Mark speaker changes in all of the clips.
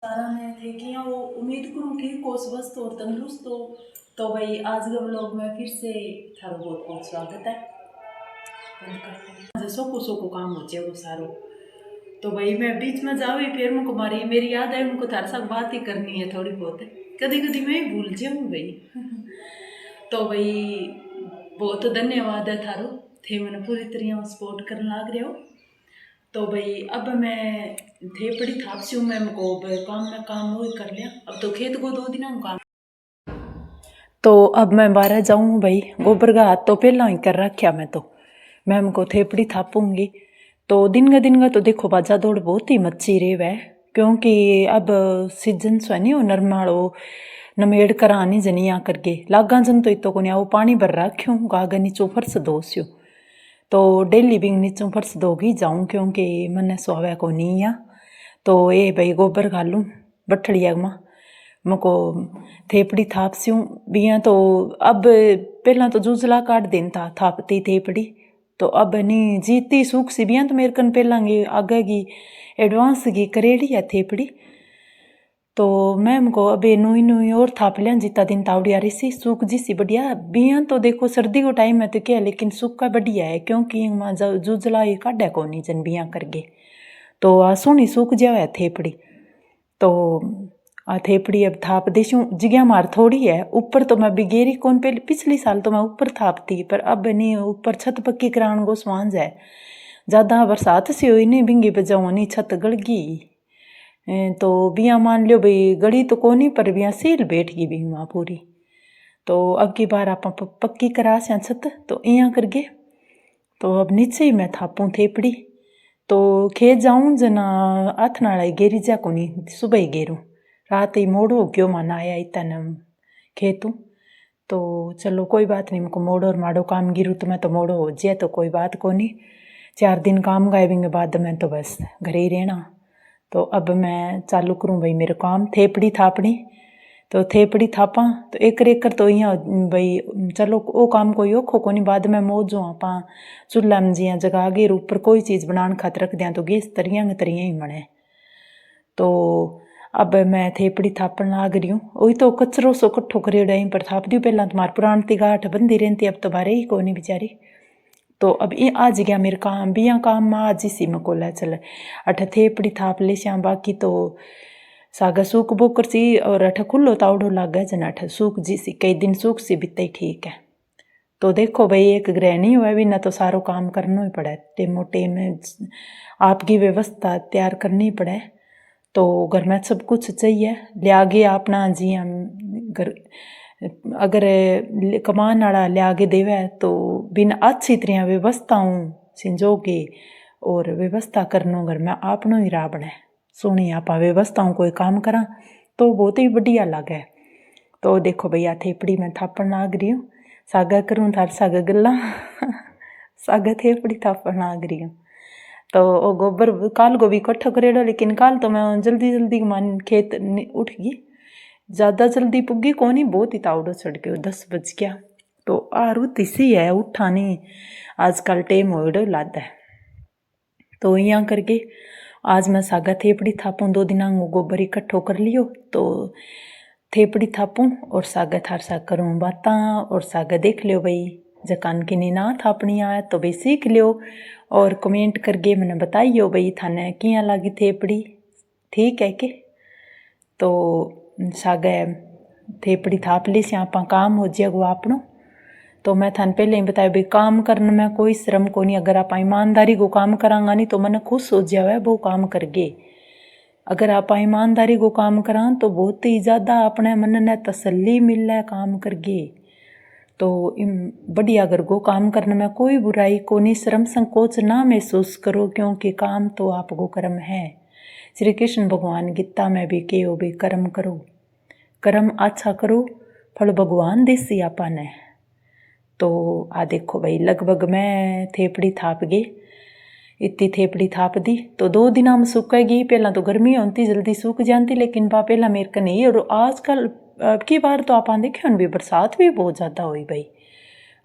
Speaker 1: सारा मैं थे कि हाँ वो उम्मीद करूँ ठीक हो, स्वस्थ हो, तंदुरुस्त हो। तो भाई आज के व्लॉग में फिर से थारो बहुत बहुत स्वागत है। बंद करते हैं जैसो को काम हो जाए वो सारो। तो भाई मैं बीच में जाऊँ फिर मुझको मेरी याद है, मुझको थारे साथ बात ही करनी है थोड़ी बहुत। कभी कभी मैं भूल जाऊँ भाई। तो भाई बहुत धन्यवाद है थारो, थे मैंने पूरी तरह सपोर्ट करने लाग रहे हो। तो भाई अब मैं थे बड़ी थाप से हूँ, मैं काम में काम वो कर लिया। अब तो खेत को 2 दिन काम। तो अब मैं बाहर जाऊँ भाई, गोबर का हाथ तो पहला ही कर रखा मैं हमको थेपड़ी थापूंगी। तो दिन का तो देखो बाजा दौड़ बहुत ही मच्छी रे वह, क्योंकि अब सीजन सो नहीं हो नरमाड़ो नमेड़ कर आनी जनिया करके लागा जन तो इतो को नहीं वो पानी भर रख्यूँ गागा नीचो फर्श दोस्यो। तो डेली बिंग नीचों फर्श दोगी जाऊँ क्योंकि मने सोवे को नहीं आ। तो ये भाई गोबर घालूँ बठड़िया में मको थेपड़ी थाप स्यूँ बिया। तो अब पहला तो जूझला काट दिन था थापती थेपड़ी। तो अब नहीं जीती सूख सी बिया तो मेरे कन पहला आगे की एडवांस की करेड़ी है थेपड़ी। तो मैम को अबे नुई और थाप लिया जितना दिन तावड़ी आ रही सी सूख जी सी बढ़िया बिया। तो देखो सर्दी को टाइम है तो क्या, लेकिन सूखा बढ़िया है क्योंकि वहाँ जूझला ये काढ़ा को नहीं जन बिया करके। तो आ सोनी सूख जावे थेपड़ी। तो आ थेपड़ी अब थाप देशूँ जिग्या मार थोड़ी है ऊपर। तो मैं बिगेरी कौन पहले पिछली साल तो मैं ऊपर थापती, पर अब नहीं ऊपर छत पक्की करान गो स्वांज है। ज़्यादा बरसात सी हुई नहीं बिंगी बजाऊ नहीं छत गड़ गई। तो बिया मान लियो भाई गड़ी तो कोनी पर बिया सील बैठ गई भी वहाँ पूरी। तो अब की बार आप पक्की करा से छत तो यहाँ कर गए। तो अब नीचे ही मैं थापूँ थेपड़ी। तो खेत जाऊँ जना हाथ नाला गेरी जा को नहीं सुबह ही गेरूँ, रात ही मोड़ हो गयो माना आया इतना खेतूँ। तो चलो कोई बात नहीं, मुझको मोड़ो और माड़ो काम गिरूँ तो मैं तो मोड़ो हो जाए तो कोई बात को नहीं। 4 दिन काम गायबेंगे बाद में तो बस घर ही रहना। तो अब मैं चालू करूँ भाई मेरे काम थेपड़ी थापड़ी। तो थेपड़ी थापा तो एक कर तो यहाँ भाई चलो वो काम कोई औखो को नहीं, बाद में मौजो आप चूल्हा में जिया जगह आगे ऊपर कोई चीज़ बनाने खातर रख दिया तो गैस तरिया ही बने। तो अब मैं थेपड़ी थापन लाग रही हूँ, वही तो कचरो सो कट्ठो करेड़ा यहीं पर थाप दी पहला तुम्हारे पुरानी गाठ बंदी रहती, अब तो बारे ही को नहीं बेचारी। तो अब ये आज गया मेरे काम बिया काम में आज इसी में को ले चले अठ थेपड़ी थाप ले श्याम। बाकी तो सागा सूख बोकर सी और अठ खुल्लो तावड़ो लाग गया जन अठ सूख जी सी कई दिन सूख सी बीते ठीक है। तो देखो भाई एक गृहिणी हुआ भी ना तो सारो काम करना ही पड़े, टेमो टेम आपकी व्यवस्था तैयार करनी पड़े। तो घर में सब कुछ चाहिए लिया आगे अपना जी हम घर अगर कमान वाला लिया आगे देवे तो बिन अच्छी तरह व्यवस्थाओं संजोगे और व्यवस्था करनो घर में आपनो ही राह बने सोनी आप व्यवस्थाओं कोई काम करा तो बहुत ही बढ़िया लगे। तो देखो भैया थेपड़ी में थापन लाग रही हूँ, सागा करूँ थार सागा गला सागा थेपड़ी थापन लाग रही हूँ। तो वो गोबर काल को भी इकट्ठा करेडो, लेकिन काल तो मैं जल्दी मान खेत उठ गई, ज़्यादा जल्दी पुगी को नहीं बहुत ही तावड़ो चढ़ गयो 10 बज गया। तो आरू तिसी है उठा नहीं आजकल टेम हो लाद है। तो यहाँ करके आज मैं सागा थेपड़ी थापूँ 2 दिन गोबर इकट्ठो कर लियो। तो थेपड़ी थापूँ और सागा थार साग करूँ बाता और सागा देख लियो भाई जकान की ना थापनी आए तो भाई सीख लियो और कमेंट करके मैंने बताइयो भाई थाने किया लगी थेपड़ी ठीक है के। तो सागा थेपड़ी थाप ली से आप काम हो जाएगा आपनो। तो मैं थान पहले ही बताया भाई काम करने में कोई श्रम को नहीं, अगर आप ईमानदारी को काम करांगा नहीं तो मन खुश हो जावे वो काम करगे। अगर आप ईमानदारी को काम करा तो बहुत ही ज़्यादा अपने मन ने तसल्ली मिले काम करगे। तो बढ़िया अगर गो काम करने में कोई बुराई को नहीं, शर्म संकोच ना महसूस करो क्योंकि काम तो आपको कर्म है। श्री कृष्ण भगवान गीता में भी कहो भी कर्म करो, कर्म अच्छा करो फल भगवान देसी आपा ने। तो आ देखो भाई लगभग मैं थेपड़ी थाप गई, इतनी थेपड़ी थाप दी तो 2 दिन में सूखेगी। पहला तो गर्मी होती जल्दी सूख जाती, लेकिन पहला मेरे को नहीं। और आजकल अब की बार तो आप देखे भी बरसात भी बहुत ज़्यादा हुई भाई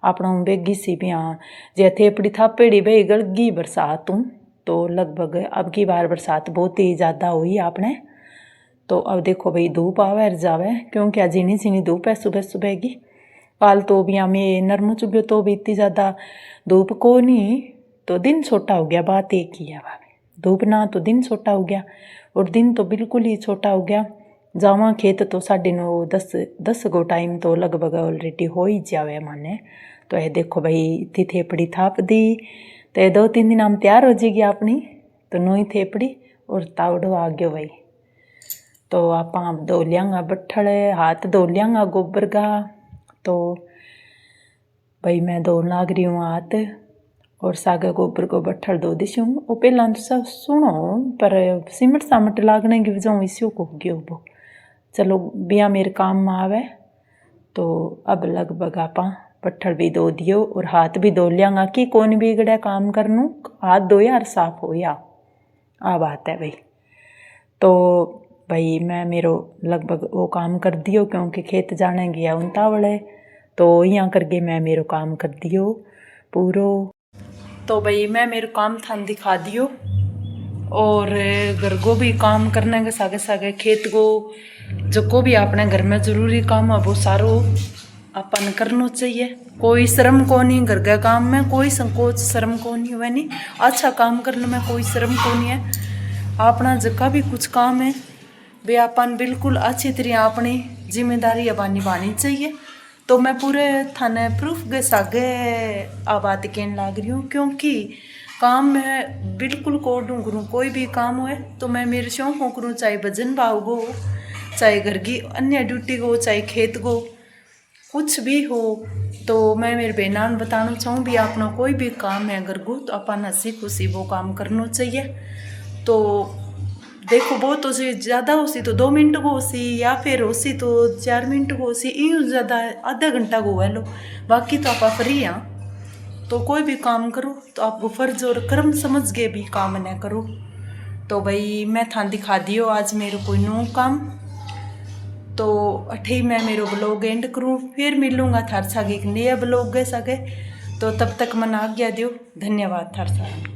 Speaker 1: अपना बेगी सी भी हाँ जे थेपड़ी थापेड़ी भाई गल गई बरसात हूँ। तो लगभग अब की बार बरसात बहुत ही ज़्यादा हुई आपने। तो अब देखो भाई धूप आवे जावे, क्योंकि आज झीनी झीनी धूप है सुबह सुबह की। काल तो भी हमें नरम चुभ्यो तो भी इतनी ज़्यादा धूप को नहीं, तो दिन छोटा हो गया, बात एक ही है भाभी। धूप ना तो दिन छोटा हो गया, और दिन तो बिल्कुल ही छोटा हो गया। जावा खेत तो 9:30 गो टाइम तो लगभग ऑलरेडी हो ही जावे माने। तो ये देखो भाई इतनी थेपड़ी थाप दी, तो ये 2-3 दिन हम तैयार हो जाएगी अपनी। तो नई थेपड़ी और तावड़ो आ गयो भाई। तो आप धो लियांगा बट्ठल, हाथ धो लियांगा गोबर का। तो भाई मैं धोन लाग रही हूँ हाथ, और सागे गोबर को बट्ठल धो दी हूँ। वो पहला तो सब सुनो, पर सीमट सामट लागने की वजह इसी को हो गयो वो। चलो बिया मेरे काम में आवे। तो अब लगभग आप बट्ठल भी धो दियो और हाथ भी धो लियांगा कि कौन बिगड़े काम करनू, हाथ धो यार साफ हो या, आ बात है भाई। तो भाई मैं मेरो लगभग वो काम कर दियो, क्योंकि खेत जाने गया उतावले। तो यहाँ करके मैं मेरो काम कर दियो पूरो। तो भाई मैं मेरो काम थान दिखा दियो, और घर को भी काम करने के सागे सागे खेत को जो भी अपने घर में जरूरी काम है वो सारो अपन करना चाहिए। कोई शर्म को नहीं, घर के काम में कोई संकोच शर्म को नहीं हुआ, नहीं अच्छा काम करने में कोई शर्म को नहीं है। अपना जगह भी कुछ काम है वे अपन बिल्कुल अच्छी तरह अपनी जिम्मेदारी अब निभानी चाहिए। तो मैं पूरे थाने प्रूफ के सागे आ बात कहने लग रही हूँ, क्योंकि काम में बिल्कुल कोडूँ करूँ, कोई भी काम हो तो मैं मेरे शौक को करूँ, चाहे भजन भाव को, चाहे घर की अन्य ड्यूटी को, चाहे खेत को, कुछ भी हो। तो मैं मेरे बहना बताना चाहूँ भी अपना कोई भी काम है अगर को, तो अपन हंसी खुशी वो काम करना चाहिए। तो देखो वो तो ज़्यादा होसी तो 2 मिनट को होसी, या फिर होसी तो 4 मिनट को होसी, यूँ ज़्यादा आधा घंटा को है लो। बाकी तो आप फ्री हैं, तो कोई भी काम करो तो आपको फर्ज और कर्म समझ के भी काम न करो। तो भाई मैं थान दिखा दियो आज मेरे कोई नो काम। तो अठे मैं मेरो ब्लॉग एंड करूँ, फिर मिलूँगा थार सागे एक नया ब्लॉग के सागे। तो तब तक मन आज्ञा दियो। धन्यवाद थार सागे।